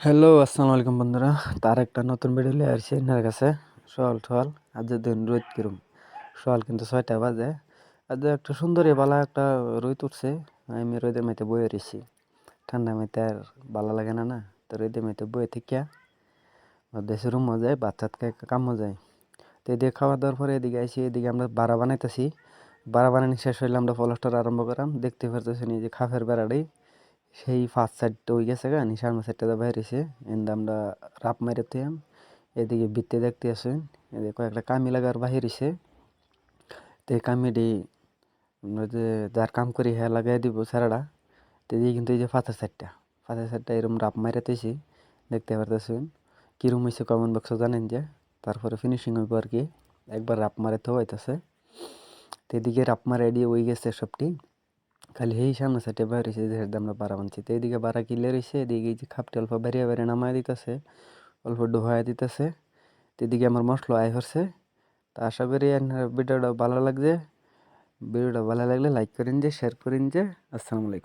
Hello, আসসালামু আলাইকুম বন্ধুরা। তার একটা নতুন ভিডিও লিয়ে আসছি আপনার কাছে। সকাল আজ দিন রোদ কিরম সকাল কিন্তু 6টা বাজে। আজ একটা সুন্দরী বালা একটা রোদ উঠছে। আমি রোদের মধ্যে বয়ে রয়েছি, ঠান্ডা মধ্যে আর ভালো লাগে না না। তো রোদের মধ্যে বয়ে থেকে দেশের রুম যায়, বাচ্চাত কামও যায়। তো এদিকে খাওয়া দাওয়ার পরে এদিকে আইসি, এদিকে আমরা বাড়া বানাইতেছি। বাড়া বানানি শেষ হইলে আমরা পলস্টার আরম্ভ করাম। দেখতে পারতেছি যে খাফের বেড়াটাই সেই ফার্স্ট সাইডটা হয়ে গেছে গা, সামনের সাইডটা বাইরেছে। এন্দা আমরা রাপ মারিতে এদিকে বৃত্তে দেখতে আসেন। এদিকে কয়েকটা কামি লাগার বাহিরেছে। তো এই কামিটি আমরা যে যার কাম করি হ্যাঁ লাগাই দিব সারাটা। তো এদিকে কিন্তু এই যে ফাঁথের সাইডটা এরকম রাপ মারিতেছি, দেখতে পারতেছেন। কিরম হয়েছে কমেন্ট বক্সে জানেন যে। তারপরে ফিনিশিং হইব আর কি, একবার রাপ মারাতে হইতেছে। তো এদিকে রাপ মারা দিয়ে হয়ে গেছে সবটি, খালি সেই সামনে সাইডে বাইরে হয়েছে যে আমরা বাড়া বানছি। তো এইদিকে বাড়া কিলে রয়েছে, এদিকে এই যে খাপটি অল্প বেরিয়ে বেরিয়ে নামাই দিতেছে, অল্প ডোহাই দিতেছে। তো এদিকে আমার মশলা আয় হচ্ছে। তা আশা করি ভিডিওটা ভালো লাগছে। ভিডিওটা ভালো লাগলে লাইক করেন যে, শেয়ার করেন যে। আসসালামু আলাইকুম।